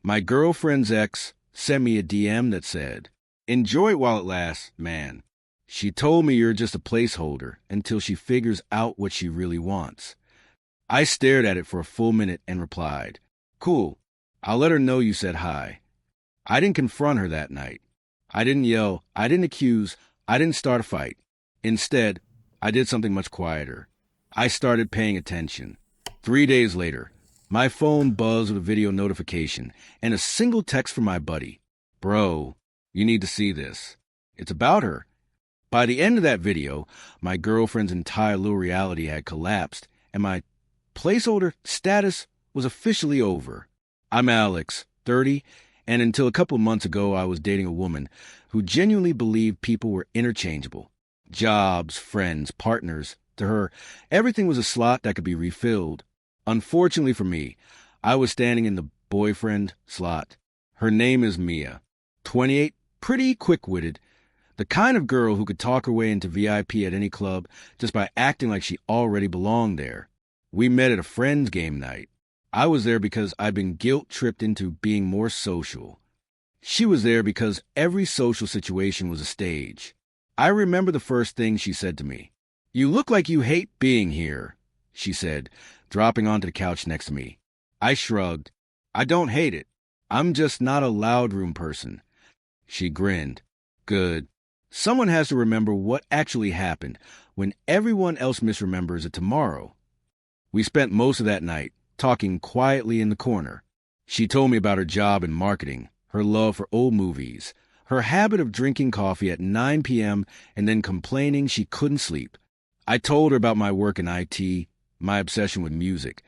My girlfriend's ex sent me a DM that said, "Enjoy it while it lasts, man. She told me you're just a placeholder until she figures out what she really wants." I stared at it for a full minute and replied, "Cool. I'll let her know you said hi." I didn't confront her that night. I didn't yell. I didn't accuse. I didn't start a fight. Instead, I did something much quieter. I started paying attention. 3 days later, my phone buzzed with a video notification and a single text from my buddy. "Bro, you need to see this. It's about her." By the end of that video, my girlfriend's entire little reality had collapsed, and my placeholder status was officially over. I'm Alex, 30, and until a couple months ago, I was dating a woman who genuinely believed people were interchangeable. Jobs, friends, partners. To her, everything was a slot that could be refilled. Unfortunately for me, I was standing in the boyfriend slot. Her name is Mia, 28, pretty quick-witted, the kind of girl who could talk her way into VIP at any club just by acting like she already belonged there. We met at a friend's game night. I was there because I'd been guilt-tripped into being more social. She was there because every social situation was a stage. I remember the first thing she said to me. "You look like you hate being here," she said, dropping onto the couch next to me. I shrugged. "I don't hate it. I'm just not a loud room person." She grinned. "Good. Someone has to remember what actually happened when everyone else misremembers it tomorrow." We spent most of that night talking quietly in the corner. She told me about her job in marketing, her love for old movies, her habit of drinking coffee at 9 p.m. and then complaining she couldn't sleep. I told her about my work in IT, my obsession with music,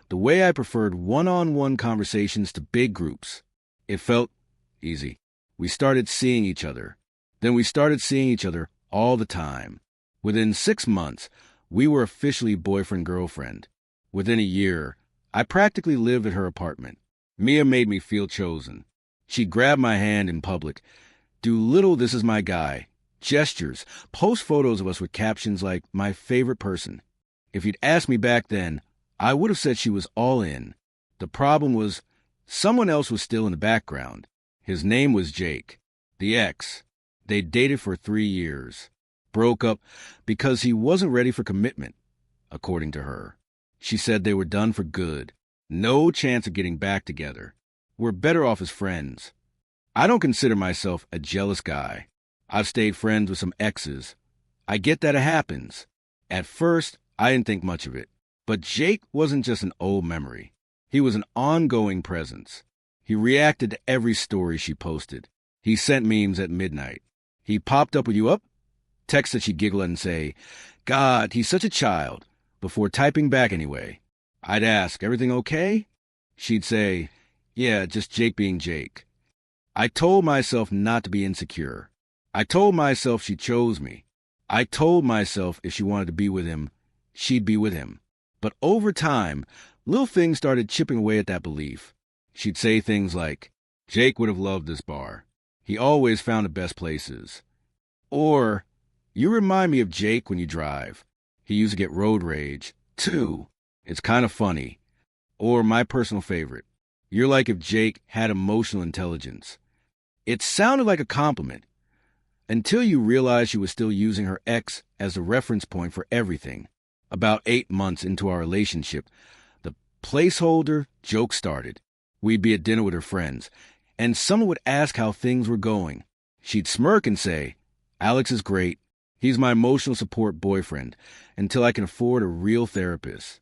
the way I preferred one-on-one conversations to big groups. It felt easy. We started seeing each other. Then we started seeing each other all the time. Within 6 months, we were officially boyfriend-girlfriend. Within a year, I practically lived at her apartment. Mia made me feel chosen. She'd grab my hand in public, do little "this is my guy" gestures, post photos of us with captions like "my favorite person." If you'd asked me back then, I would have said she was all in. The problem was, someone else was still in the background. His name was Jake, the ex. They dated for 3 years. Broke up because he wasn't ready for commitment, according to her. She said they were done for good. No chance of getting back together. We're better off as friends. I don't consider myself a jealous guy. I've stayed friends with some exes. I get that it happens. At first, I didn't think much of it. But Jake wasn't just an old memory. He was an ongoing presence. He reacted to every story she posted. He sent memes at midnight. He popped up with "you up?" Text that she'd giggle at and say, "God, he's such a child," before typing back anyway. I'd ask, "Everything okay?" She'd say, "Yeah, just Jake being Jake." I told myself not to be insecure. I told myself she chose me. I told myself if she wanted to be with him, she'd be with him. But over time, little things started chipping away at that belief. She'd say things like, "Jake would have loved this bar. He always found the best places." Or, "You remind me of Jake when you drive. He used to get road rage, too. It's kind of funny." Or my personal favorite, "You're like if Jake had emotional intelligence." It sounded like a compliment, until you realized she was still using her ex as the reference point for everything. About 8 months into our relationship, the placeholder joke started. We'd be at dinner with her friends, and someone would ask how things were going. She'd smirk and say, "Alex is great. He's my emotional support boyfriend until I can afford a real therapist."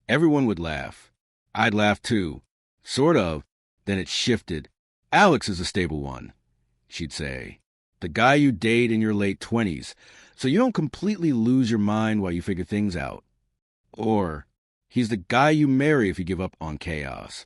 Everyone would laugh. I'd laugh too. Sort of. Then it shifted. "Alex is a stable one," she'd say. "The guy you date in your late 20s, so you don't completely lose your mind while you figure things out." Or, "He's the guy you marry if you give up on chaos."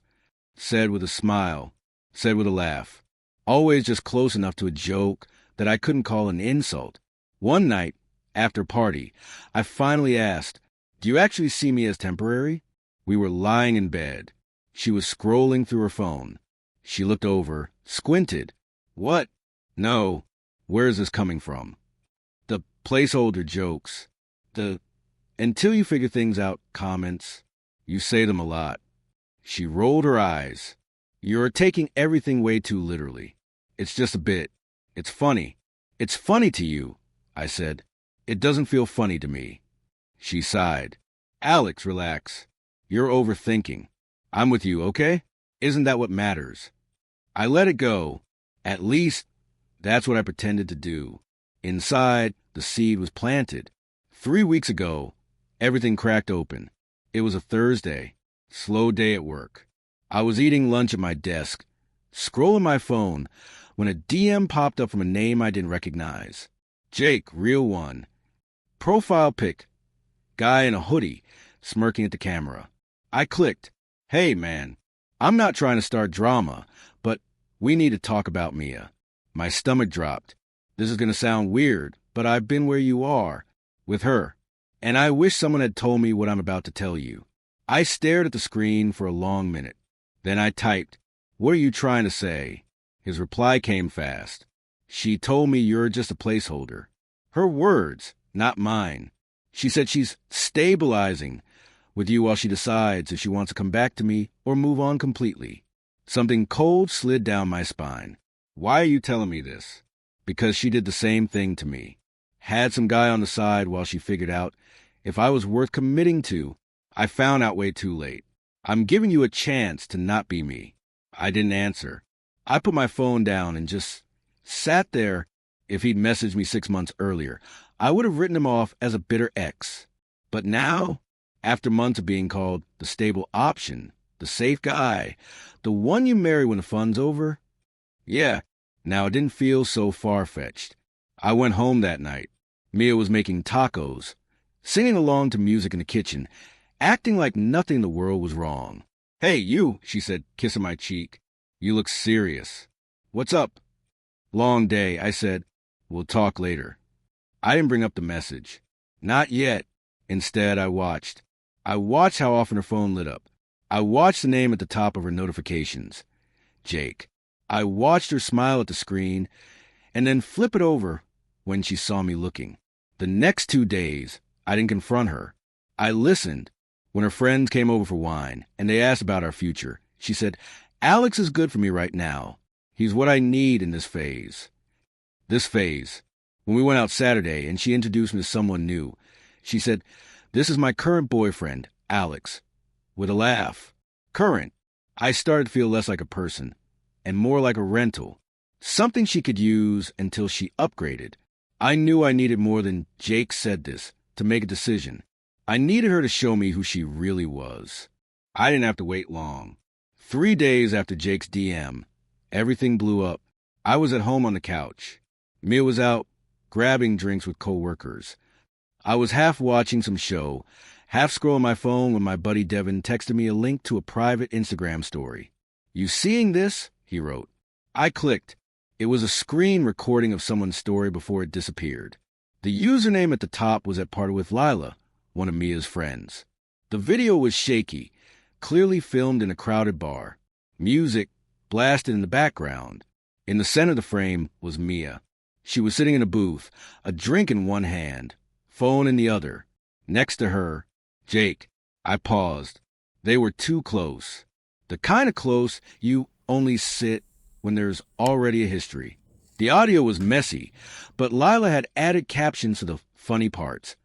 Said with a smile. Said with a laugh. Always just close enough to a joke that I couldn't call an insult. One night, after party, I finally asked, "Do you actually see me as temporary?" We were lying in bed. She was scrolling through her phone. She looked over, squinted. "What? No. Where is this coming from?" The placeholder jokes. The "until you figure things out" comments. You say them a lot. She rolled her eyes. You're taking everything way too literally. It's just a bit. It's funny. It's funny to you, I said. It doesn't feel funny to me. She sighed. Alex, relax. You're overthinking. I'm with you, okay? Isn't that what matters? I let it go. At least, that's what I pretended to do. Inside, the seed was planted. 3 weeks ago, everything cracked open. It was a Thursday. Slow day at work. I was eating lunch at my desk, scrolling my phone, when a DM popped up from a name I didn't recognize. Jake, real one. Profile pic. Guy in a hoodie, smirking at the camera. I clicked. Hey, man. I'm not trying to start drama, but we need to talk about Mia. My stomach dropped. This is going to sound weird, but I've been where you are, with her. And I wish someone had told me what I'm about to tell you. I stared at the screen for a long minute. Then I typed, "What are you trying to say?" His reply came fast. "She told me you're just a placeholder." Her words, not mine. She said she's stabilizing with you while she decides if she wants to come back to me or move on completely. Something cold slid down my spine. Why are you telling me this? Because she did the same thing to me. Had some guy on the side while she figured out if I was worth committing to. I found out way too late. I'm giving you a chance to not be me. I didn't answer. I put my phone down and just sat there. If he'd messaged me 6 months earlier, I would have written him off as a bitter ex. But now, after months of being called the stable option, the safe guy, the one you marry when the fun's over, yeah, now it didn't feel so far-fetched. I went home that night. Mia was making tacos, singing along to music in the kitchen, acting like nothing in the world was wrong. "Hey, you," she said, kissing my cheek. "You look serious. What's up?" "Long day," I said. "We'll talk later." I didn't bring up the message. Not yet. Instead, I watched. I watched how often her phone lit up. I watched the name at the top of her notifications. Jake. I watched her smile at the screen and then flip it over when she saw me looking. The next 2 days, I didn't confront her. I listened. When her friends came over for wine and they asked about our future, she said, "Alex is good for me right now. He's what I need in this phase." This phase. When we went out Saturday and she introduced me to someone new, she said, "This is my current boyfriend, Alex." With a laugh. Current. I started to feel less like a person and more like a rental. Something she could use until she upgraded. I knew I needed more than Jake said this to make a decision. I needed her to show me who she really was. I didn't have to wait long. 3 days after Jake's DM, everything blew up. I was at home on the couch. Mia was out grabbing drinks with coworkers. I was half watching some show, half scrolling my phone when my buddy Devin texted me a link to a private Instagram story. "You seeing this?" he wrote. I clicked. It was a screen recording of someone's story before it disappeared. The username at the top was at party with Lila, one of Mia's friends. The video was shaky, clearly filmed in a crowded bar. Music blasted in the background. In the center of the frame was Mia. She was sitting in a booth, a drink in one hand, phone in the other. Next to her, Jake. I paused. They were too close. The kind of close you only sit when there's already a history. The audio was messy, but Lila had added captions to the funny parts,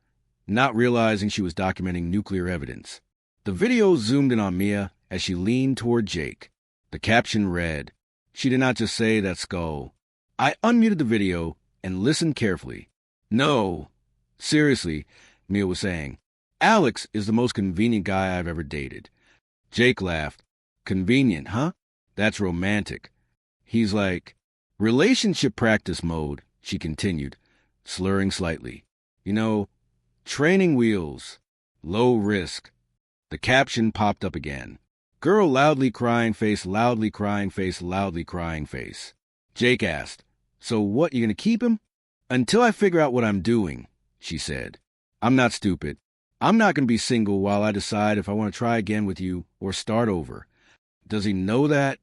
not realizing she was documenting nuclear evidence. The video zoomed in on Mia as she leaned toward Jake. The caption read, "She did not just say that skull." I unmuted the video and listened carefully. "No, seriously," Mia was saying. "Alex is the most convenient guy I've ever dated." Jake laughed. "Convenient, huh? That's romantic." He's like, "Relationship practice mode," she continued, slurring slightly. "You know, training wheels, low risk." The caption popped up again. "Girl loudly crying face, loudly crying face, loudly crying face." Jake asked, "So what, you gonna keep him?" "Until I figure out what I'm doing," she said. "I'm not stupid. I'm not gonna be single while I decide if I want to try again with you or start over." "Does he know that?"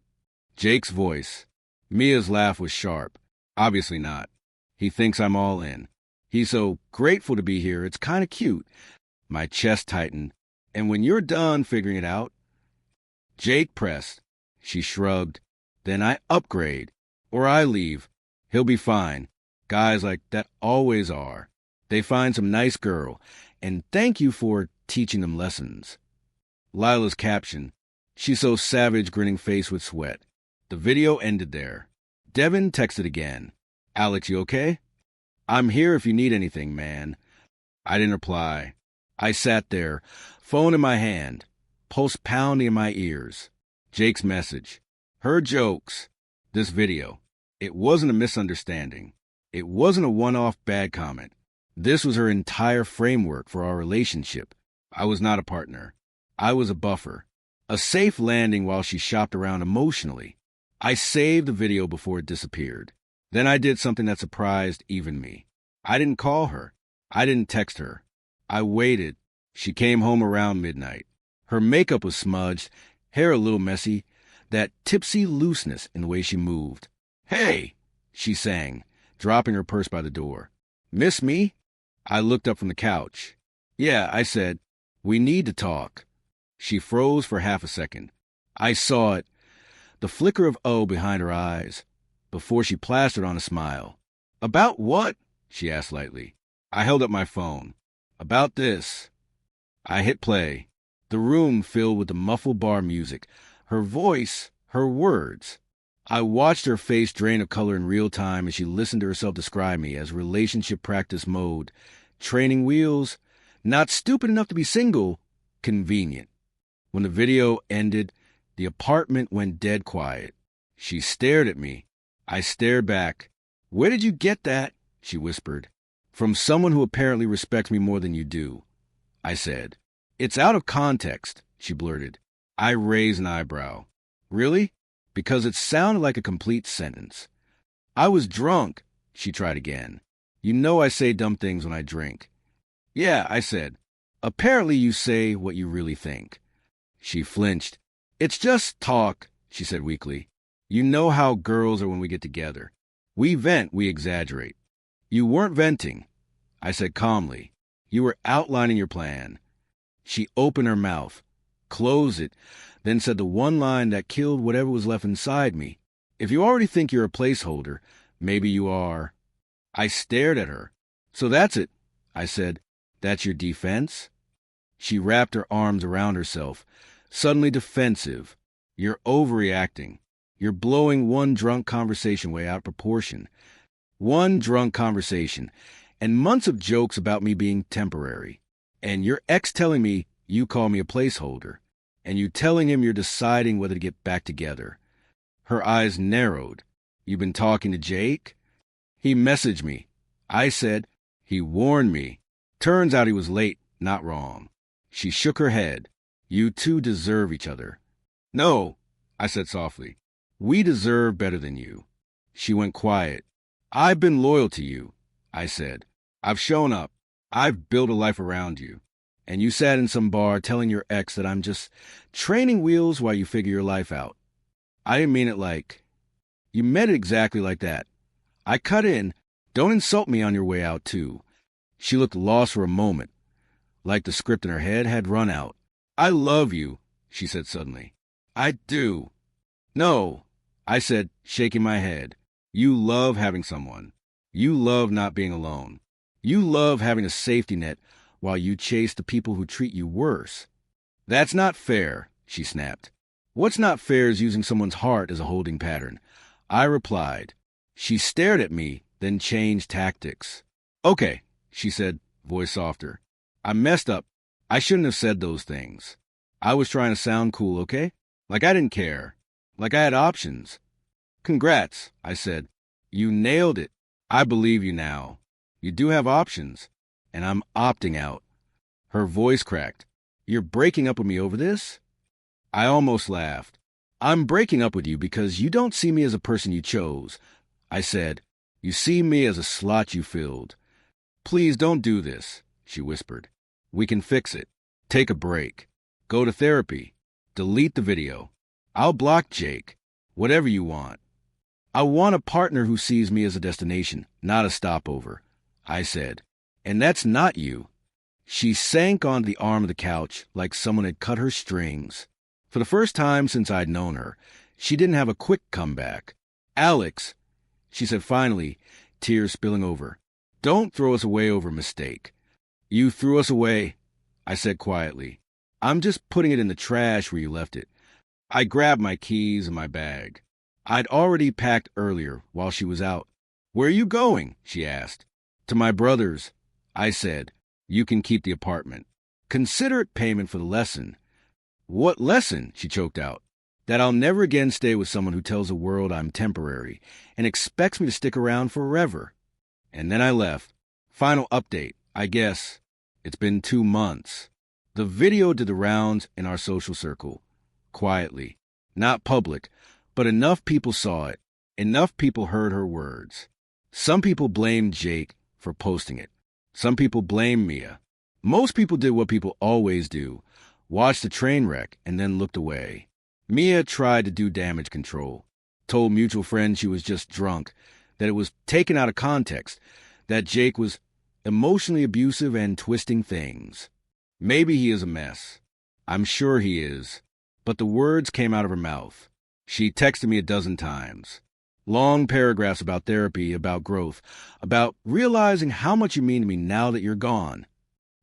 Jake's voice. Mia's laugh was sharp. "Obviously not. He thinks I'm all in. He's so grateful to be here, it's kind of cute." My chest tightened. "And when you're done figuring it out?" Jake pressed. She shrugged. Then I upgrade. Or I leave. He'll be fine. Guys like that always are. They find some nice girl. And thank you for teaching them lessons. Lila's caption. She's so savage, grinning face with sweat. The video ended there. Devin texted again. Alex, you okay? I'm here if you need anything, man. I didn't reply. I sat there, phone in my hand, pulse pounding in my ears. Jake's message. Her jokes. This video. It wasn't a misunderstanding. It wasn't a one-off bad comment. This was her entire framework for our relationship. I was not a partner. I was a buffer. A safe landing while she shopped around emotionally. I saved the video before it disappeared. Then I did something that surprised even me. I didn't call her. I didn't text her. I waited. She came home around midnight. Her makeup was smudged, hair a little messy, that tipsy looseness in the way she moved. Hey, she sang, dropping her purse by the door. Miss me? I looked up from the couch. Yeah, I said, we need to talk. She froze for half a second. I saw it, the flicker of O behind her eyes, before she plastered on a smile. About what? She asked lightly. I held up my phone. About this. I hit play. The room filled with the muffled bar music, her voice, her words. I watched her face drain of color in real time as she listened to herself describe me as relationship practice mode, training wheels, not stupid enough to be single, convenient. When the video ended, the apartment went dead quiet. She stared at me. I stared back. Where did you get that? She whispered. From someone who apparently respects me more than you do. I said. It's out of context, she blurted. I raised an eyebrow. Really? Because it sounded like a complete sentence. I was drunk, she tried again. You know I say dumb things when I drink. Yeah, I said. Apparently you say what you really think. She flinched. It's just talk, she said weakly. You know how girls are when we get together. We vent, we exaggerate. You weren't venting, I said calmly. You were outlining your plan. She opened her mouth, closed it, then said the one line that killed whatever was left inside me. If you already think you're a placeholder, maybe you are. I stared at her. So that's it, I said. That's your defense? She wrapped her arms around herself, suddenly defensive. You're overreacting. You're blowing one drunk conversation way out of proportion. One drunk conversation, and months of jokes about me being temporary. And your ex telling me you call me a placeholder, and you telling him you're deciding whether to get back together. Her eyes narrowed. You've been talking to Jake? He messaged me. I said, he warned me. Turns out he was late, not wrong. She shook her head. You two deserve each other. No, I said softly. We deserve better than you. She went quiet. I've been loyal to you, I said. I've shown up. I've built a life around you. And you sat in some bar telling your ex that I'm just training wheels while you figure your life out. I didn't mean it like... You meant it exactly like that. I cut in. Don't insult me on your way out, too. She looked lost for a moment, like the script in her head had run out. I love you, she said suddenly. I do. No, I said, shaking my head. You love having someone. You love not being alone. You love having a safety net while you chase the people who treat you worse. That's not fair, she snapped. What's not fair is using someone's heart as a holding pattern. I replied. She stared at me, then changed tactics. Okay, she said, voice softer. I messed up. I shouldn't have said those things. I was trying to sound cool, okay? Like I didn't care. Like I had options. Congrats, I said. You nailed it. I believe you now. You do have options. And I'm opting out. Her voice cracked. You're breaking up with me over this? I almost laughed. I'm breaking up with you because you don't see me as a person you chose. I said, you see me as a slot you filled. Please don't do this, she whispered. We can fix it. Take a break. Go to therapy. Delete the video. I'll block Jake. Whatever you want. I want a partner who sees me as a destination, not a stopover, I said. And that's not you. She sank onto the arm of the couch like someone had cut her strings. For the first time since I'd known her, She didn't have a quick comeback. "Alex," she said finally, tears spilling over, "don't throw us away over a mistake." "You threw us away," I said quietly. "I'm just putting it in the trash where you left it." I grabbed my keys and my bag. I'd already packed earlier while she was out. "Where are you going?" she asked. "To my brother's," I said. "You can keep the apartment. Consider it payment for the lesson." "What lesson?" she choked out. "That I'll never again stay with someone who tells the world I'm temporary and expects me to stick around forever." And then I left. Final update, I guess. It's been 2 months. The video did the rounds in our social circle. Quietly. Not public, but enough people saw it. Enough people heard her words. Some people blamed Jake for posting it. Some people blamed Mia. Most people did what people always do. Watched the train wreck and then looked away. Mia tried to do damage control. Told mutual friends she was just drunk, that it was taken out of context, that Jake was emotionally abusive and twisting things. Maybe he is a mess. I'm sure he is. But the words came out of her mouth. She texted me 12 times. Long paragraphs about therapy, about growth, about realizing how much you mean to me now that you're gone.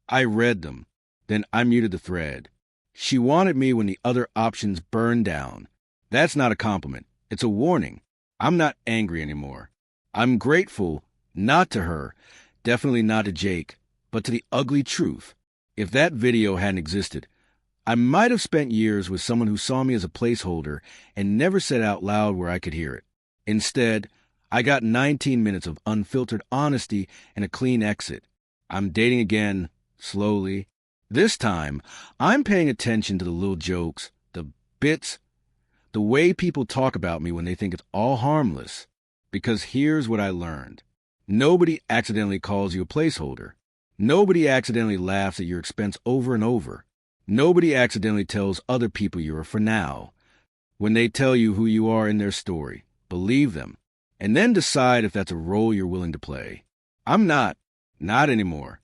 I read them. Then I muted the thread. She wanted me when the other options burned down. That's not a compliment. It's a warning. I'm not angry anymore. I'm grateful, not to her, definitely not to Jake, but to the ugly truth. If that video hadn't existed, I might have spent years with someone who saw me as a placeholder and never said out loud where I could hear it. Instead, I got 19 minutes of unfiltered honesty and a clean exit. I'm dating again, slowly. This time, I'm paying attention to the little jokes, the bits, the way people talk about me when they think it's all harmless. Because here's what I learned. Nobody accidentally calls you a placeholder. Nobody accidentally laughs at your expense over and over. Nobody accidentally tells other people you're a for now. When they tell you who you are in their story, believe them, and then decide if that's a role you're willing to play. I'm not anymore.